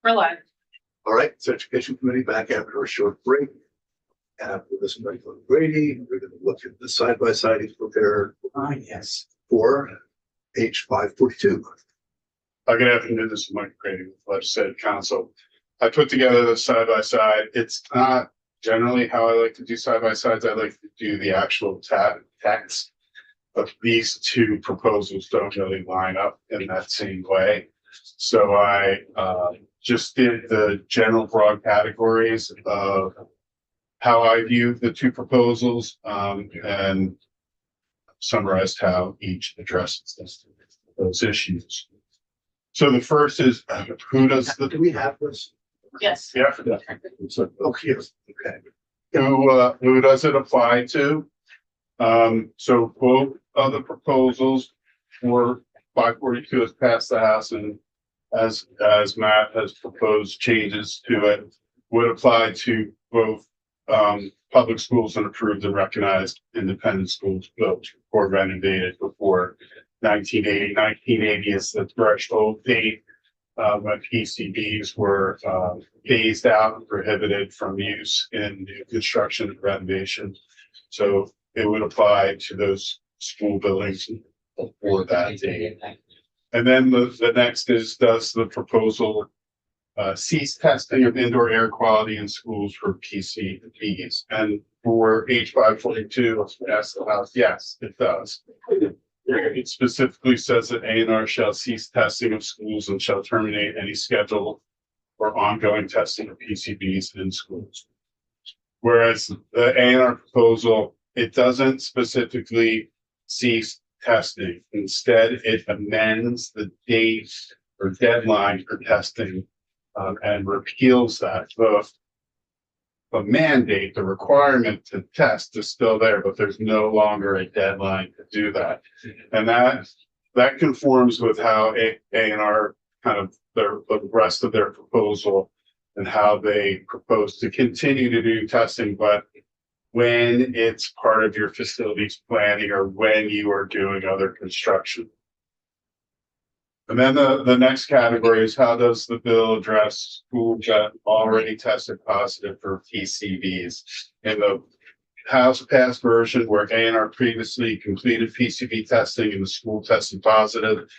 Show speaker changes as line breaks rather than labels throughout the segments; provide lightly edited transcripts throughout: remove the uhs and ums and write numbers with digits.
We're live.
All right, it's Education Committee back after a short break. After this, Michael Grady, we're going to look at the side-by-side he's prepared. Yes. For page 542.
Good afternoon, this is Mike Grady with Legislative Council. I put together the side-by-side. It's not generally how I like to do side-by-sides. I like to do the actual text. But these two proposals don't really line up in that same way. So I just did the general broad categories of how I view the two proposals and summarized how each addresses those issues. So the first is who does the
Do we have this?
Yes.
yeah,
So, okay, okay.
who does it apply to? So both of the proposals for 542 has passed the House, and as Matt has proposed changes to it, would apply to both public schools and approved and recognized independent schools built or renovated before 1980. 1980 is the threshold date when PCBs were phased out and prohibited from use in new construction and renovation. So it would apply to those school buildings before that date. And then the next is, does the proposal cease testing of indoor air quality in schools for PCBs? And for H542, ask the House, yes, it does. It specifically says that A&R shall cease testing of schools and shall terminate any scheduled or ongoing testing of PCBs in schools. Whereas the A&R proposal, it doesn't specifically cease testing. Instead, it amends the date or deadline for testing and repeals that. The mandate, the requirement to test is still there, but there's no longer a deadline to do that. And that conforms with how A&R kind of the rest of their proposal and how they propose to continue to do testing, but when it's part of your facilities planning or when you are doing other construction. And then the next category is, how does the bill address schools that already tested positive for PCBs? In the House passed version where A&R previously completed PCB testing and the school tested positive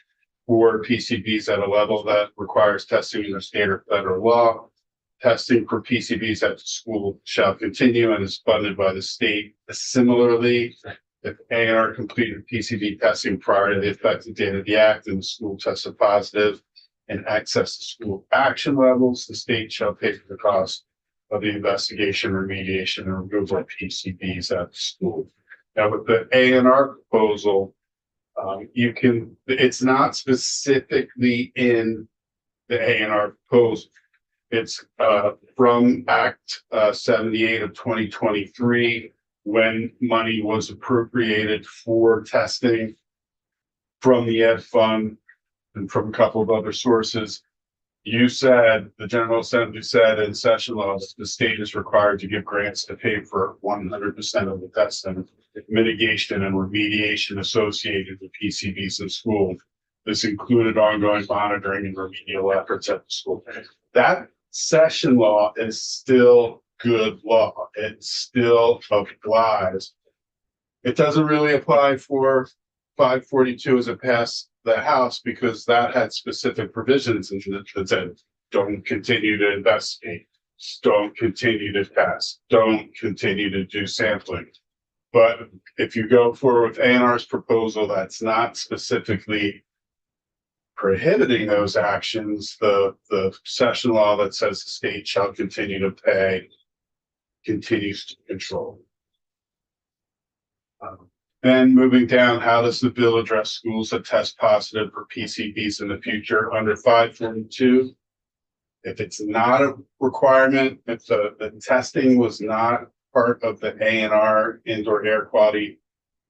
for PCBs at a level that requires testing under state or federal law, testing for PCBs at the school shall continue and is funded by the state. Similarly, if A&R completed PCB testing prior to the effective date of the act and the school tested positive and access to school action levels, the state shall pay for the cost of the investigation, remediation, and removal of PCBs at the school. Now, with the A&R proposal, it's not specifically in the A&R proposal. It's from Act 78 of 2023, when money was appropriated for testing from the Ed Fund and from a couple of other sources. You said, the General Assembly said in session laws, the state is required to give grants to pay for 100% of the testing, mitigation, and remediation associated with PCBs in school. This included ongoing monitoring and remedial efforts at the school. That session law is still good law. It still applies. It doesn't really apply for 542 as it passed the House, because that had specific provisions in it that said, don't continue to investigate, don't continue to test, don't continue to do sampling. But if you go forward with A&R's proposal, that's not specifically prohibiting those actions. The session law that says the state shall continue to pay continues to control. Then moving down, how does the bill address schools that test positive for PCBs in the future? Under 542, if it's not a requirement, if the testing was not part of the A&R indoor air quality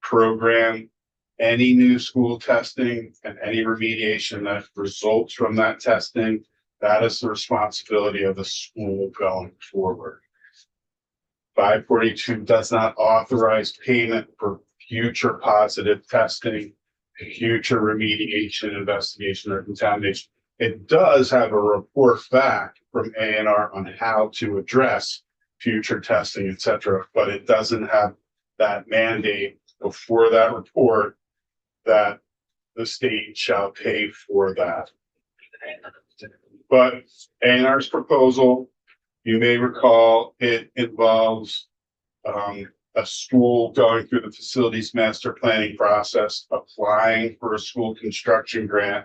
program, any new school testing and any remediation that results from that testing, that is the responsibility of the school going forward. 542 does not authorize payment for future positive testing, future remediation, investigation, or contamination. It does have a report back from A&R on how to address future testing, et cetera, but it doesn't have that mandate before that report that the state shall pay for that. But A&R's proposal, you may recall, it involves a school going through the facilities master planning process, applying for a school construction grant.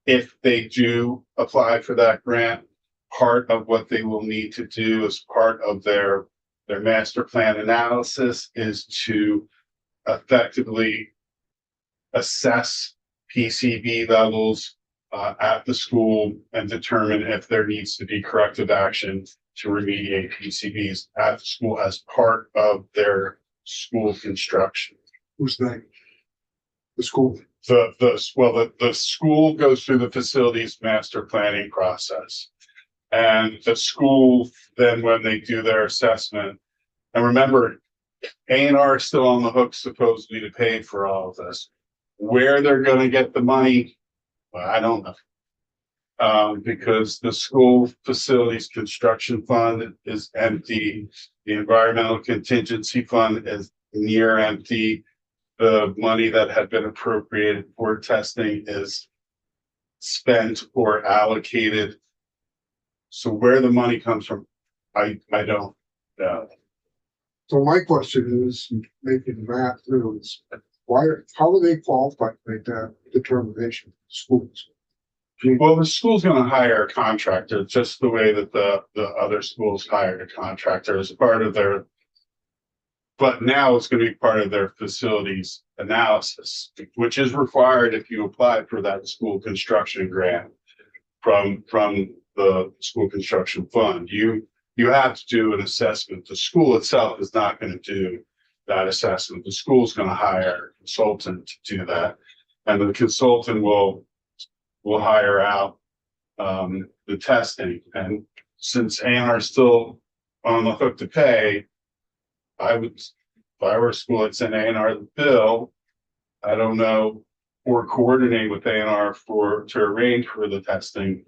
If they do apply for that grant, part of what they will need to do as part of their master plan analysis is to effectively assess PCB levels at the school and determine if there needs to be corrective action to remediate PCBs at the school as part of their school construction.
Who's that? The school.
The school goes through the facilities master planning process. And the school, then when they do their assessment, and remember, A&R is still on the hook supposedly to pay for all of this. Where they're gonna get the money, well, I don't know. Because the school facilities construction fund is empty. The environmental contingency fund is near empty. The money that had been appropriated for testing is spent or allocated. So where the money comes from, I don't know.
So my question is, making the math through is, how are they qualified to make that determination? Schools.
Well, the school's gonna hire a contractor, just the way that the other schools hired a contractor as part of their. But now it's gonna be part of their facilities analysis, which is required if you apply for that school construction grant from the school construction fund. You have to do an assessment. The school itself is not gonna do that assessment. The school's gonna hire a consultant to do that. And the consultant will hire out the testing. And since A&R is still on the hook to pay, if I were a school, I'd send A&R the bill. I don't know, or coordinate with A&R to arrange for the testing.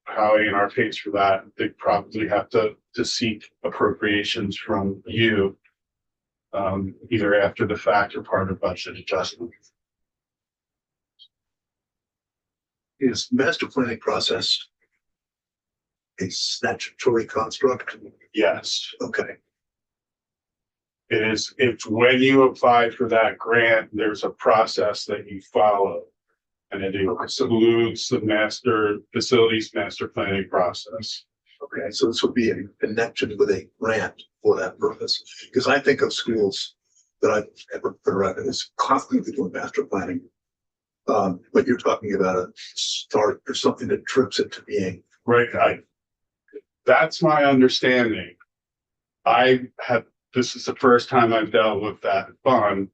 How A&R pays for that, they probably have to seek appropriations from you, either after the fact or part of budget adjustment.
Is master planning process a statutory construct?
Yes,
Okay,
it is. It's when you apply for that grant, there's a process that you follow. And it includes the facilities master planning process.
okay, so this would be a connection with a grant for that purpose. Because I think of schools that I've ever been around as constantly doing master planning. But you're talking about a start or something that trips into being.
Right, that's my understanding. This is the first time I've dealt with that fund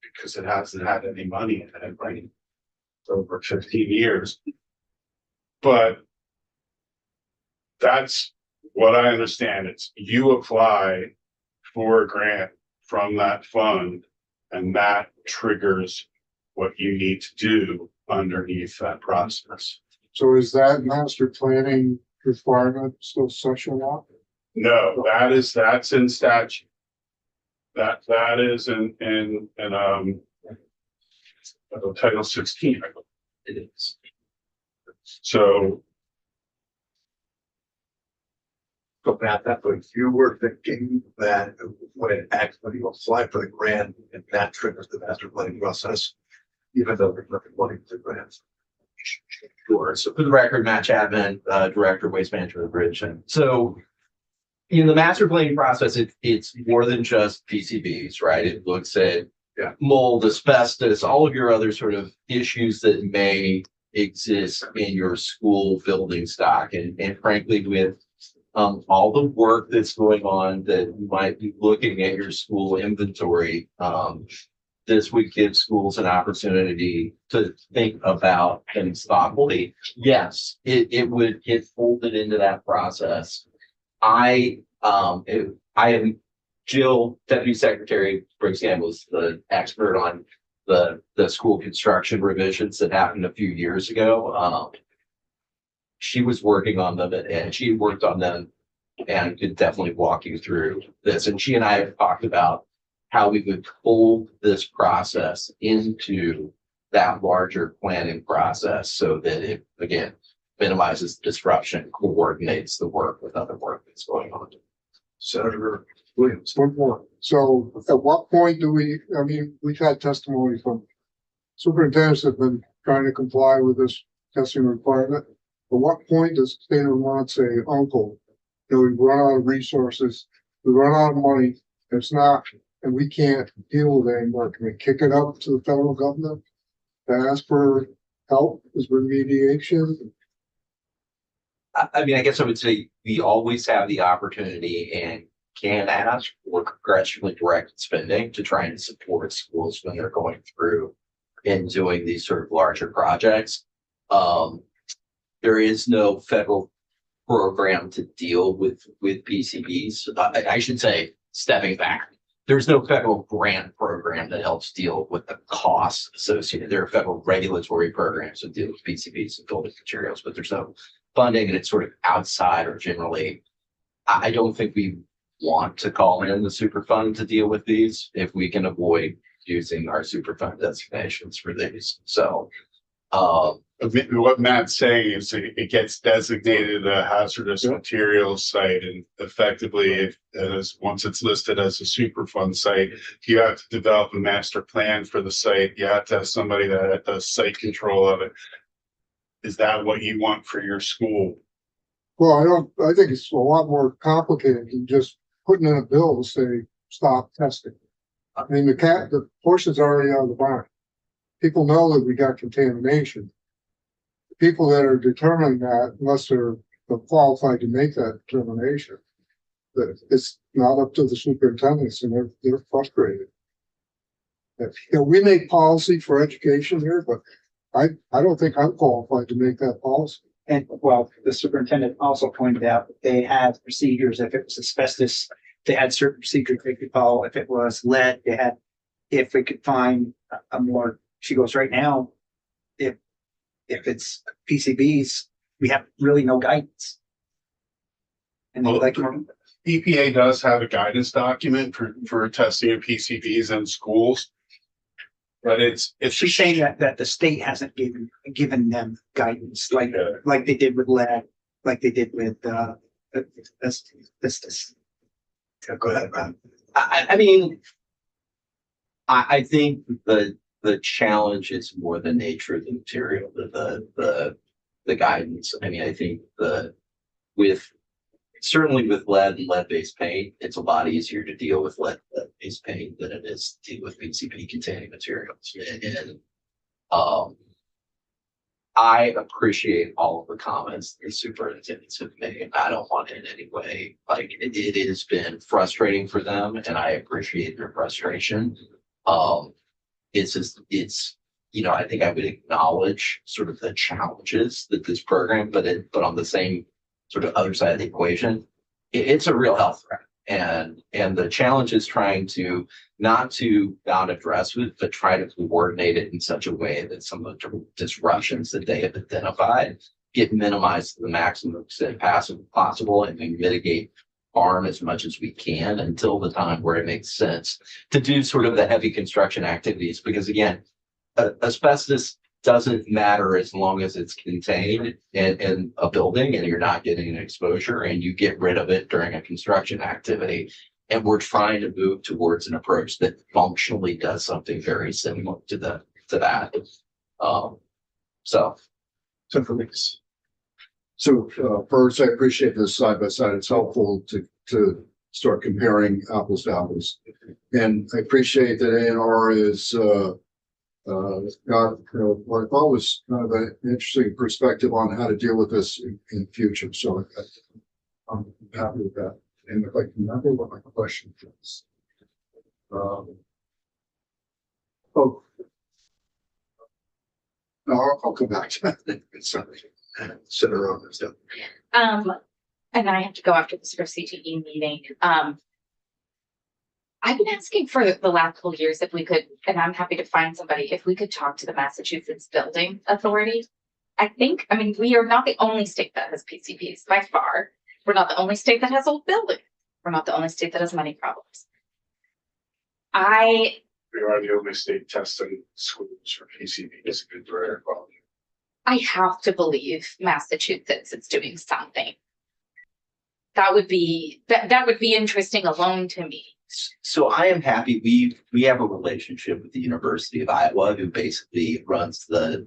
because it hasn't had any money in it, right? Over 15 years. But that's what I understand. It's you apply for a grant from that fund and that triggers what you need to do underneath that process.
So is that master planning requirement still section law?
No, that's in statute. That is in Title 16. It is. So.
So Matt, that way you were thinking that when you apply for the grant and that triggers the master planning process, even though there's nothing money for the grants.
Sure. So for the record, Matt Chapman, Director of Waste Management of Bridge. So in the master planning process, it's more than just PCBs, right? It looks at mold, asbestos, all of your other sort of issues that may exist in your school building stock. And frankly, with all the work that's going on that you might be looking at your school inventory, this would give schools an opportunity to think about things thoughtfully. Yes, it would get folded into that process. I am Jill, Deputy Secretary Briggs Gamble, is the expert on the school construction revisions that happened a few years ago. She was working on them and she worked on them and could definitely walk you through this. And she and I have talked about how we would fold this process into that larger planning process so that it, again, minimizes disruption, coordinates the work with other work that's going on.
Senator Williams.
One more. So at what point do we, I mean, we've had testimony from superintendents that have been trying to comply with this testing requirement. At what point does the state of Vermont say, uncle, you know, we run out of resources, we run out of money, it's not, and we can't deal with it anymore. Can we kick it up to the federal government to ask for help as remediation?
I mean, I guess I would say we always have the opportunity and can ask for congressionally directed spending to try and support schools when they're going through and doing these sort of larger projects. There is no federal program to deal with PCBs. I should say, stepping back, there's no federal grant program that helps deal with the costs associated. There are federal regulatory programs that deal with PCBs and building materials, but there's no funding, and it's sort of outside or generally. I don't think we want to call in the Superfund to deal with these if we can avoid using our Superfund designations for these. So,
What Matt's saying is it gets designated a hazardous materials site, and effectively, once it's listed as a Superfund site, you have to develop a master plan for the site. You have to have somebody that does site control of it. Is that what you want for your school?
Well, I think it's a lot more complicated than just putting in a bill to say, stop testing. I mean, the horse is already out of the barn. People know that we got contamination. The people that are determining that, unless they're qualified to make that determination, that it's not up to the superintendents, and they're frustrated. You know, we make policy for education here, but I don't think I'm qualified to make that policy.
And well, the superintendent also pointed out that they had procedures. If it was asbestos, they had certain procedures they could follow. If it was lead, they had, if we could find a more, she goes, right now, if it's PCBs, we have really no guidance. And they like,
EPA does have a guidance document for testing of PCBs in schools. But it's
she's saying that the state hasn't given them guidance like they did with lead, like they did with asbestos.
Go ahead, Matt.
I mean, I think the challenge is more the nature of the material, the guidance. I mean, I think certainly with lead and lead-based paint, it's a lot easier to deal with lead-based paint than it is to deal with PCB containing materials. And I appreciate all of the comments the superintendents have made. I don't want to in any way, like it has been frustrating for them, and I appreciate their frustration. It's you know, I think I would acknowledge sort of the challenges that this program, but on the same sort of other side of the equation, it's a real health threat. And the challenge is trying to not address it, but try to coordinate it in such a way that some of the disruptions that they have identified get minimized to the maximum extent possible, and we mitigate harm as much as we can until the time where it makes sense to do sort of the heavy construction activities. Because again, asbestos doesn't matter as long as it's contained in a building and you're not getting an exposure, and you get rid of it during a construction activity. And we're trying to move towards an approach that functionally does something very similar to that.
So first, I appreciate this side by side. It's helpful to start comparing apples to apples. And I appreciate that A&R is got what I thought was kind of an interesting perspective on how to deal with this in the future. So I'm happy with that. And if I can remember what my question is. No, I'll come back to that. Sorry.
Senator Owens, yeah.
And then I have to go after this for CTE meeting. I've been asking for the last couple of years if we could, and I'm happy to find somebody, if we could talk to the Massachusetts Building Authority. I mean, we are not the only state that has PCBs by far. We're not the only state that has old buildings. We're not the only state that has money problems.
We are the only state testing schools for PCBs in air quality.
I have to believe Massachusetts is doing something. That would be interesting alone to me.
So I am happy. We have a relationship with the University of Iowa, who basically runs the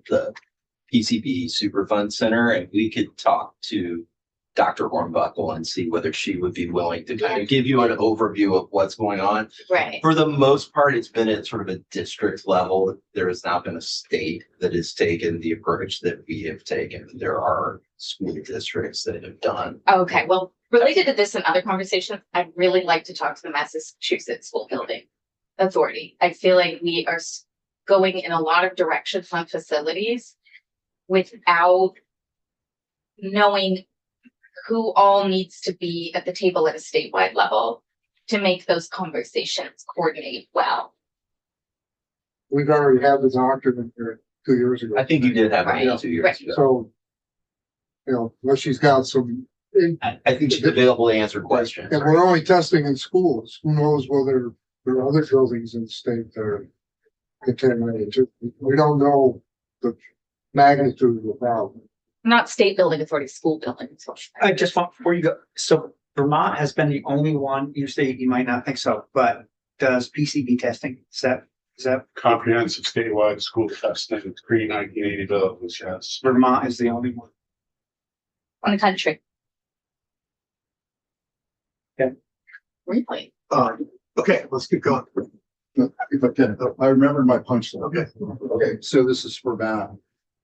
PCB Superfund Center, and we could talk to Dr. Hornbuckle and see whether she would be willing to kind of give you an overview of what's going on.
Right.
For the most part, it's been at sort of a district level. There has not been a state that has taken the approach that we have taken. There are school districts that have done.
Okay, well, related to this and other conversations, I'd really like to talk to the Massachusetts School Building Authority. I feel like we are going in a lot of directions on facilities without knowing who all needs to be at the table at a statewide level to make those conversations coordinate well.
We've already had the doctor in here 2 years ago.
I think you did have
Right.
it 2 years
Right.
ago.
So, unless she's got some, and
I think she's available to answer questions.
we're only testing in schools. Who knows whether there are other buildings in the state that are contaminated. We don't know the magnitude of the problem.
Not state building authority, school building.
I just want, before you go, so Vermont has been the only one, you say you might not think so, but does PCB testing, is that
Comprehensive statewide school testing, pre-1980 buildings, yes.
Vermont is the only one?
On the country.
Okay.
Really?
Okay, let's keep going.
If I can, I remembered my punchline.
Okay.
Okay, so this is for Matt.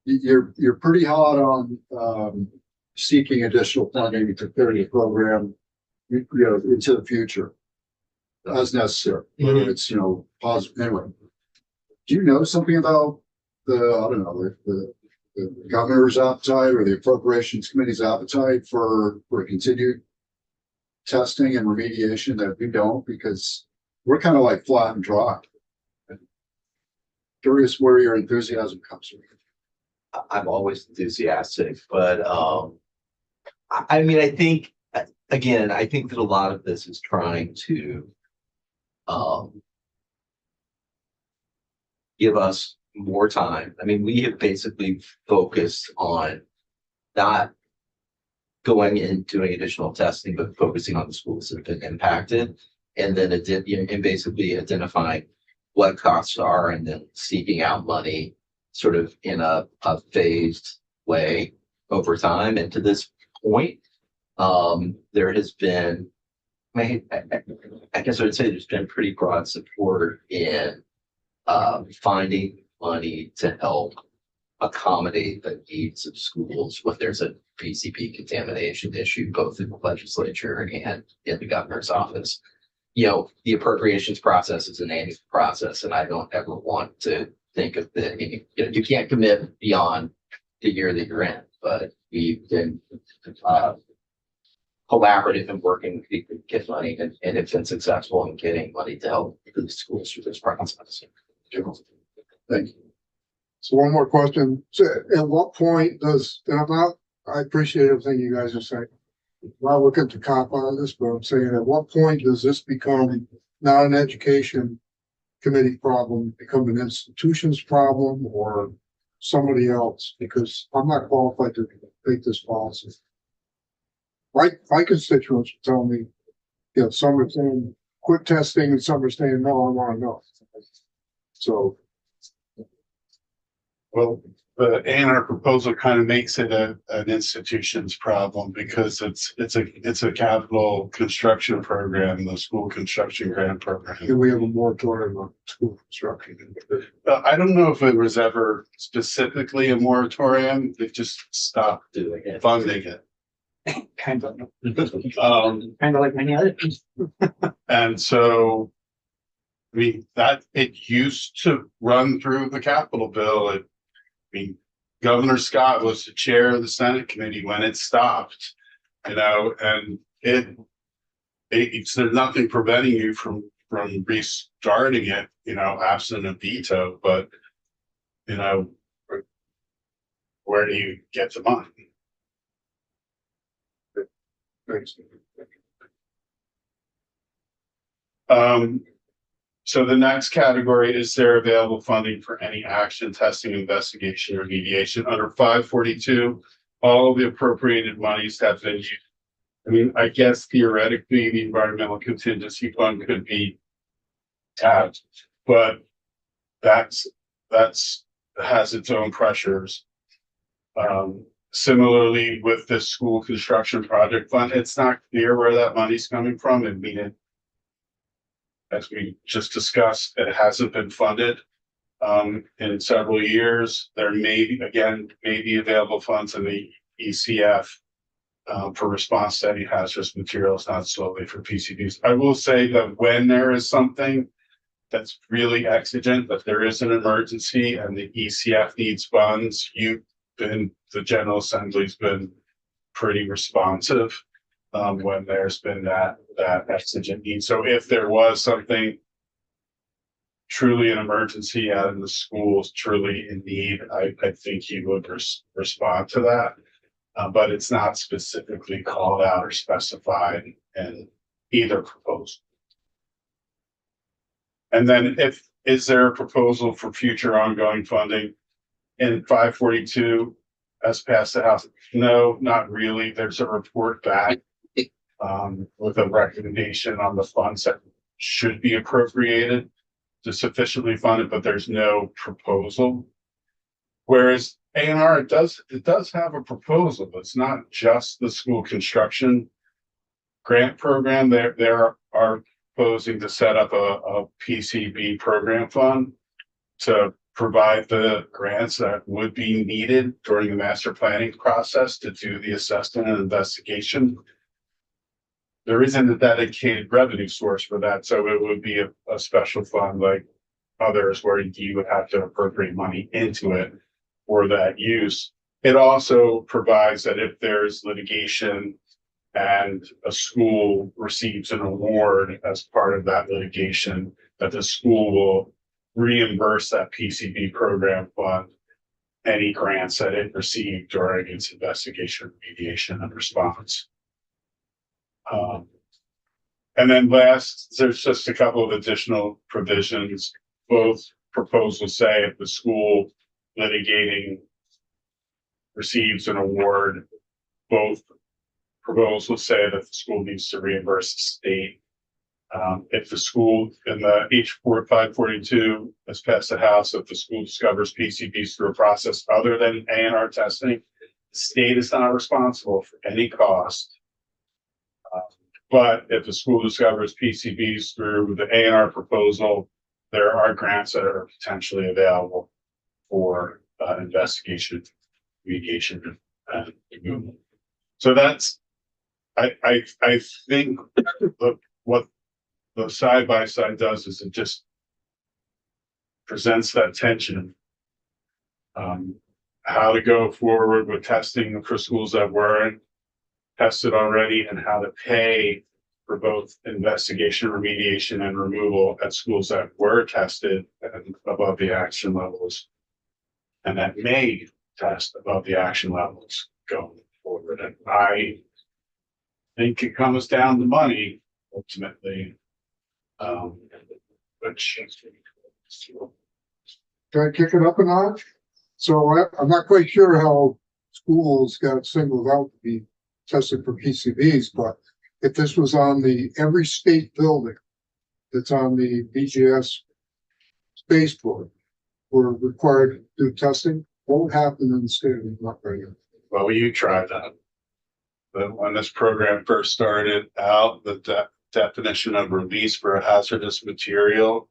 You're pretty hot on seeking additional funding to carry the program, into the future as necessary. Whether it's, positive, anyway. Do you know something about the governor's appetite or the appropriations committee's appetite for continued testing and remediation that we don't, because we're kind of like flat and dry. Curious where your enthusiasm comes from.
I'm always enthusiastic, but I mean, I think that a lot of this is trying to give us more time. I mean, we have basically focused on not going and doing additional testing, but focusing on the schools that have been impacted, and then and basically identifying what costs are, and then seeking out money sort of in a phased way over time. And to this point, there has been, I guess I would say there's been pretty broad support in finding money to help accommodate the needs of schools when there's a PCB contamination issue, both in the legislature and in the governor's office. The appropriations process is an annual process, and I don't ever want to think of you can't commit beyond the year that you're in, but we've been collaborative and working with people to get money, and it's been successful in getting money to help the schools through this process.
Thank you.
So one more question. So at what point I appreciate everything you guys are saying. I'm not looking to cop on this, but I'm saying, at what point does this become not an education committee problem, become an institution's problem or somebody else? Because I'm not qualified to make this policy. My constituents tell me, some are saying quit testing and some are saying, no, I want to know. So.
Well, the A&R proposal kind of makes it an institution's problem because it's a capital construction program, the school construction grant program.
Can we have a moratorium on school construction?
I don't know if it was ever specifically a moratorium. They just stopped
Doing it.
funding it.
Kind of
Um,
like many other things.
and so, I mean, that it used to run through the Capitol bill. Governor Scott was the chair of the Senate committee when it stopped, and there's nothing preventing you from from restarting it, absent a veto, but, where do you get the money?
Thanks.
So the next category is there available funding for any action, testing, investigation, or remediation under 542? All of the appropriated monies have been used. I mean, I guess theoretically, the environmental contingency fund could be tapped, but that's has its own pressures. Similarly, with the school construction project fund, it's not clear where that money's coming from. I mean, as we just discussed, it hasn't been funded in several years. There may be available funds in the ECF for response to any hazardous materials, not solely for PCBs. I will say that when there is something that's really exigent, that there is an emergency and the ECF needs funds, the General Assembly's been pretty responsive when there's been that exigent need. So if there was something truly an emergency out in the schools, truly in need, I think he would respond to that. But it's not specifically called out or specified in either proposal. And then is there a proposal for future ongoing funding in 542 as passed the House? No, not really. There's a report back with a recommendation on the funds that should be appropriated to sufficiently fund it, but there's no proposal. Whereas A&R, it does have a proposal. It's not just the school construction grant program. There are proposing to set up a PCB program fund to provide the grants that would be needed during the master planning process to do the assessment and investigation. There isn't a dedicated revenue source for that, so it would be a special fund like others where you would have to appropriate money into it for that use. It also provides that if there's litigation and a school receives an award as part of that litigation, that the school will reimburse that PCB program fund any grants that it received during its investigation, remediation, and response. And then last, there's just a couple of additional provisions. Both proposals say if the school litigating receives an award, both proposals say that the school needs to reimburse the state. If the school in the H542 has passed the House, if the school discovers PCBs through a process other than A&R testing, the state is not responsible for any cost. But if the school discovers PCBs through the A&R proposal, there are grants that are potentially available for investigation, mediation, and removal. So that's, I think what the side by side does is it just presents that tension. How to go forward with testing for schools that weren't tested already, and how to pay for both investigation, remediation, and removal at schools that were tested and above the action levels, and that may test above the action levels going forward. And I think it comes down to money ultimately, which
Can I kick it up a notch? So I'm not quite sure how schools got singled out to be tested for PCBs, but if this was on every state building that's on the BGS spaceport were required to do testing, what would happen in the state of New York right now?
well, you tried that. But when this program first started out, the definition of release for a hazardous material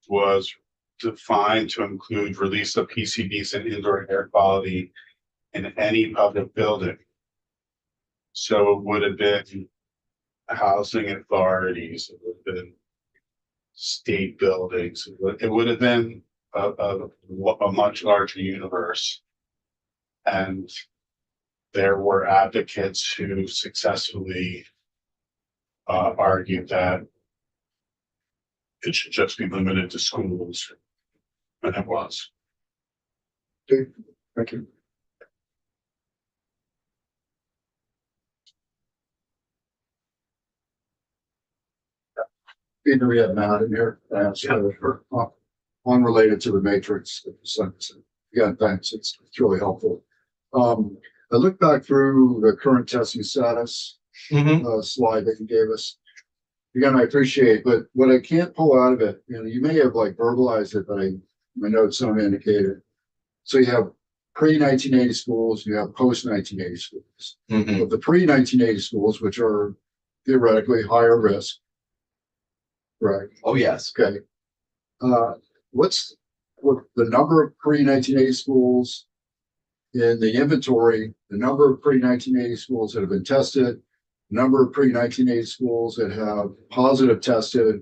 was defined to include release of PCBs and indoor air quality in any public building. So it would have been housing authorities, it would have been state buildings, it would have been a much larger universe. And there were advocates who successfully argued that it should just be limited to schools. And it was.
Thank you.
Either we have Matt in here, unrelated to the matrix. Yeah, thanks. It's really helpful. I looked back through the current testing status slide that you gave us. Again, I appreciate, but what I can't pull out of it, you may have like verbalized it, but my notes don't indicate it. So you have pre-1980 schools, you have post-1980 schools. But the pre-1980 schools, which are theoretically higher risk, right?
Oh, yes.
Okay. What's the number of pre-1980 schools in the inventory, the number of pre-1980 schools that have been tested, number of pre-1980 schools that have positive tested?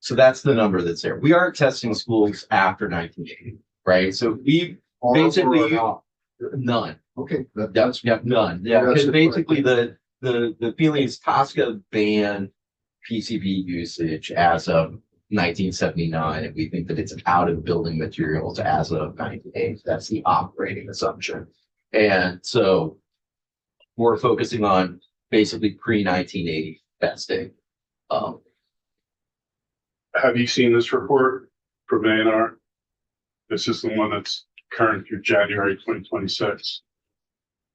So that's the number that's there. We aren't testing schools after 1980, right? So we basically none.
Okay.
That's none. Yeah,
That's
because
it,
basically
right.
the feeling is Tosca banned PCB usage as of 1979, and we think that it's out of building materials as of 1980. That's the operating assumption. And so we're focusing on basically pre-1980 testing.
Have you seen this report from A&R? This is the one that's current through January 2026.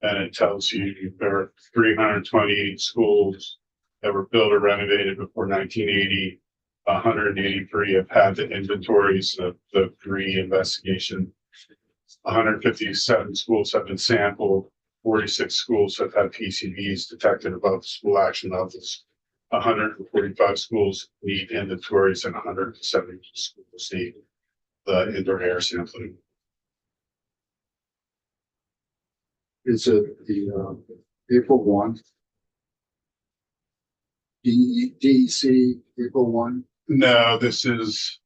And it tells you there are 328 schools that were built or renovated before 1980. 183 have had the inventories of the re-investigation. 157 schools have been sampled. 46 schools have had PCBs detected above the school action levels. 145 schools need inventories, and 170 schools need the indoor air sampling.
Is it the April 1? DEC April 1?
No, this is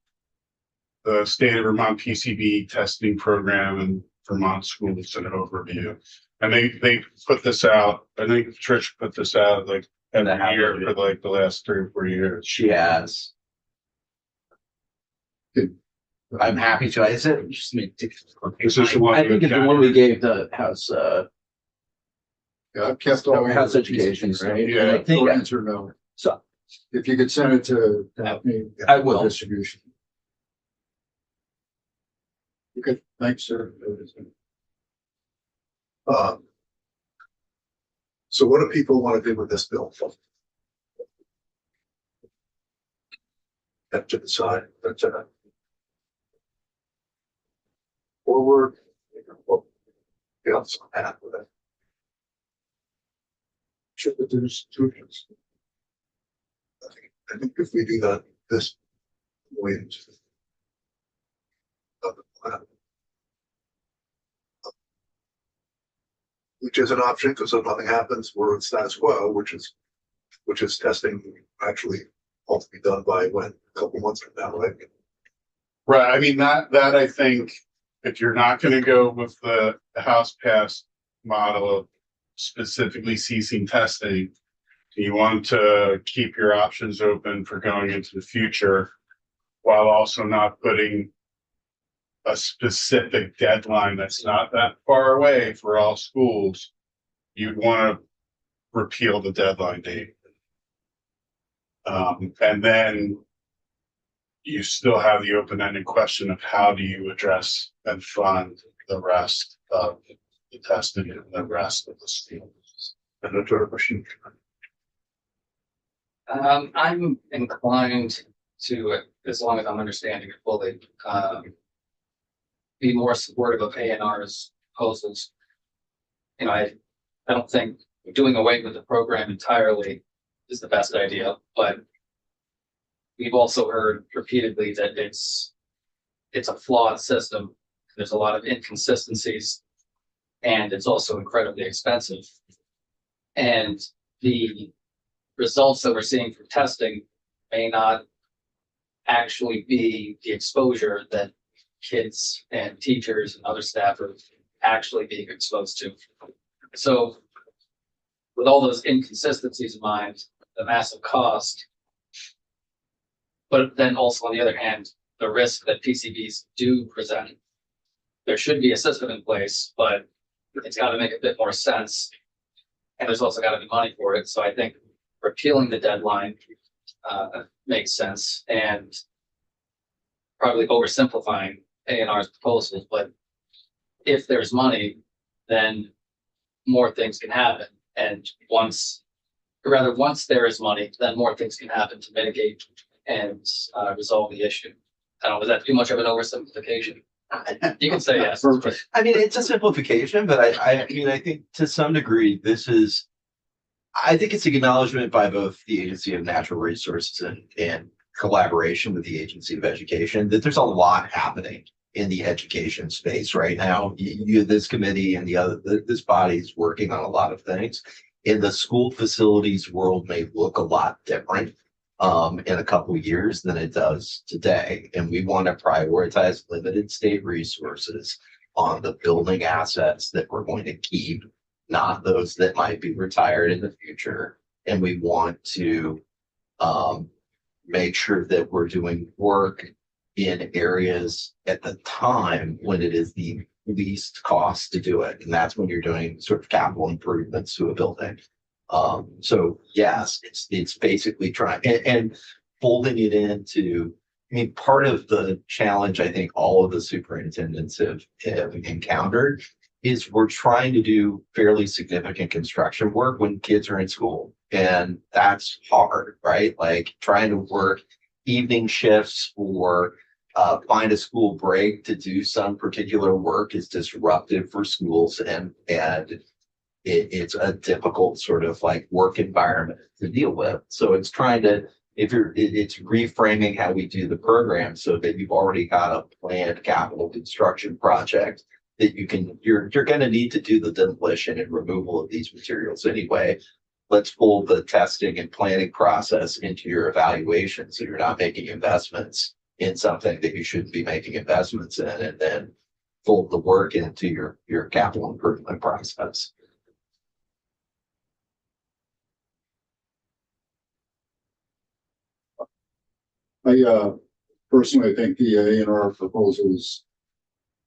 the State of Vermont PCB testing program and Vermont schools an overview. And they put this out. I think Trish put this out like every year for like the last 3 or 4 years.
She has.
Good.
I'm happy to. Is it just me?
This is the one
I think it's the one we gave the House
Yeah, I've kept all
House
your
Education,
PCBs.
right?
Yeah.
And I think
Answer no.
so.
If you could send it to me.
I will.
Distribution. Okay, thanks, sir.
So what do people want to do with this bill? Have to decide, but forward, get on some path with it. Should we do institutions? I think if we do that, this way into the plan, which is an option, because if nothing happens, we're in status quo, which is testing actually all to be done by when, a couple months from now, right?
Right. I mean, that I think if you're not going to go with the House passed model of specifically ceasing testing, you want to keep your options open for going into the future while also not putting a specific deadline that's not that far away for all schools. You'd want to repeal the deadline date. And then you still have the open-ended question of how do you address and fund the rest of the testing and the rest of the schools.
And the third question.
I'm inclined to, as long as I'm understanding it fully, be more supportive of A&R's proposals. You know, I don't think doing away with the program entirely is the best idea, but we've also heard repeatedly that it's a flawed system. There's a lot of inconsistencies, and it's also incredibly expensive. And the results that we're seeing from testing may not actually be the exposure that kids and teachers and other staff are actually being exposed to. So with all those inconsistencies in mind, the massive cost, But then also on the other hand, the risk that PCBs do present. There should be a system in place, but it's gotta make a bit more sense. And there's also gotta be money for it, so I think repealing the deadline makes sense and probably oversimplifying A&R's proposals, but if there's money, then more things can happen. And once there is money, then more things can happen to mitigate and resolve the issue. I don't know, was that too much of an oversimplification? You can say yes.
Perfect.
I mean, it's a simplification, but I mean, I think to some degree, I think it's an acknowledgement by both the Agency of Natural Resources and collaboration with the Agency of Education that there's a lot happening in the education space right now. This committee and this body is working on a lot of things. In the school facilities world may look a lot different in a couple of years than it does today. And we want to prioritize limited state resources on the building assets that we're going to keep, not those that might be retired in the future. And we want to make sure that we're doing work in areas at the time when it is the least cost to do it. And that's when you're doing sort of capital improvements to a building. So yes, it's basically trying and folding it into, I mean, part of the challenge I think all of the superintendents have encountered is we're trying to do fairly significant construction work when kids are in school. And that's hard, right? Like trying to work evening shifts or find a school break to do some particular work is disruptive for schools and it's a difficult sort of like work environment to deal with. So it's trying to, it's reframing how we do the program so that you've already got a planned capital construction project that you're going to need to do the demolition and removal of these materials anyway. Let's fold the testing and planning process into your evaluation so you're not making investments in something that you shouldn't be making investments in, and then fold the work into your capital improvement process.
I personally think the A&R proposals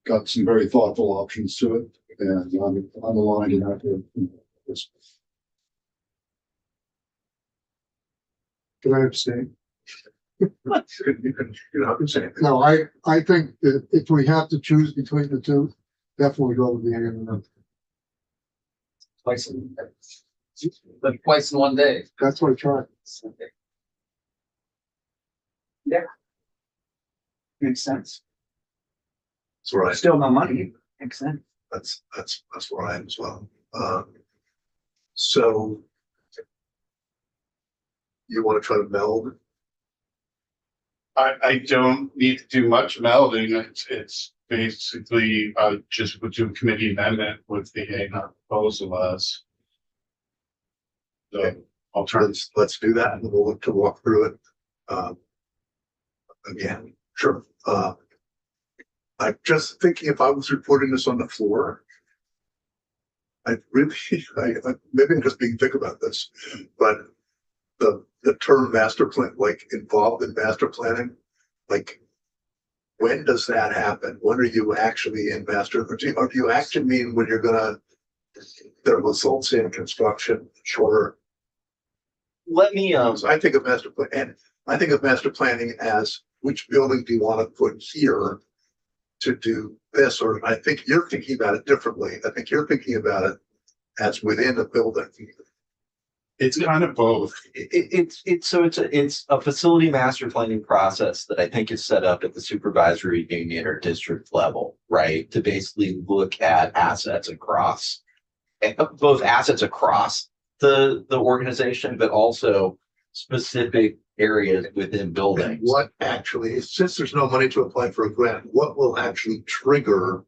got some very thoughtful options to it, and I'm aligned in that.
Can I abstain?
You can say anything.
No, I think that if we have to choose between the two, definitely go with the A&R.
Twice in one day.
That's what I tried.
Makes sense.
That's where I,
Still no money, makes sense.
that's where I am as well. So you want to try to meld?
I don't need to do much melding. It's basically just would do a committee amendment with the A&R proposal as the alternative.
Let's do that and we'll look to walk through it. Again, sure. I'm just thinking if I was reporting this on the floor, I really, maybe I'm just being thick about this, but the term master plan, like involved in master planning, like when does that happen? When are you actually in master, or do you actually mean when you're gonna, there results in construction, sure.
Let me,
I think of master plan, and I think of master planning as which building do you want to put here to do this, or I think you're thinking about it differently. I think you're thinking about it as within a building.
It's kind of both.
it's a facility master planning process that I think is set up at the supervisory union or district level, right? To basically look at assets across both assets across the organization, but also specific areas within buildings.
What actually, since there's no money to apply for a grant, what will actually trigger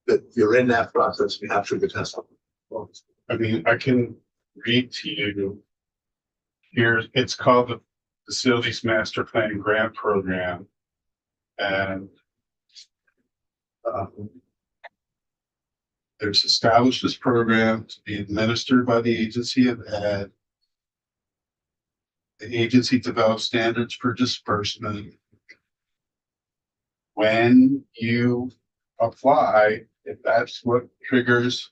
that you're in that process, you have to get tested?
I mean, I can read to you here. It's called the Facilities Master Planning Grant Program. And there's established this program to be administered by the Agency of Ed. the agency develops standards for disbursement. When you apply, if that's what triggers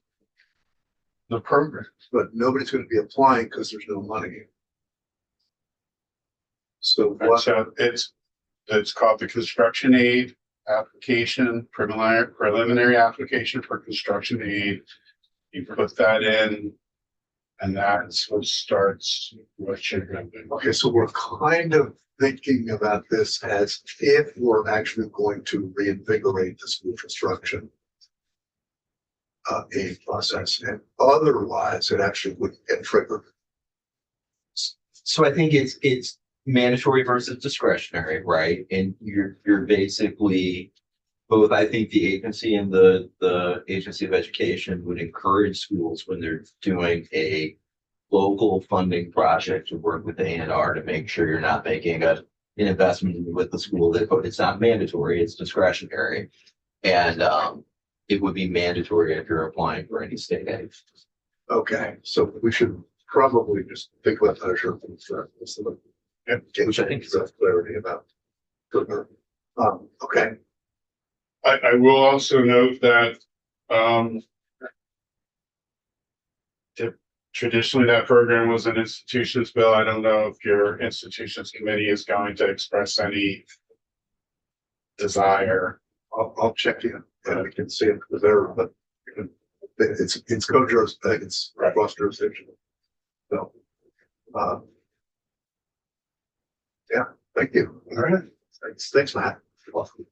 the program.
But nobody's gonna be applying because there's no money. So
And
what,
so it's called the construction aid application, preliminary application for construction aid. You put that in, and that's what starts what you're gonna do.
okay, so we're kind of thinking about this as if we're actually going to reinvigorate the school construction aid process, and otherwise it actually wouldn't get triggered.
So I think it's mandatory versus discretionary, right? And you're basically both, I think the agency and the Agency of Education would encourage schools when they're doing a local funding project to work with the A&R to make sure you're not making an investment with the school that it's not mandatory, it's discretionary. And it would be mandatory if you're applying for any state aid.
Okay, so we should probably just think about that. Sure.
Which I think is
That's clarity about. Okay,
I will also note that, traditionally that program was an institutions bill. I don't know if your institutions committee is going to express any desire.
I'll check in and we can see it there, but it's co-juris, it's cross jurisdiction. So, yeah, thank you. All right. Thanks, Matt. You're welcome.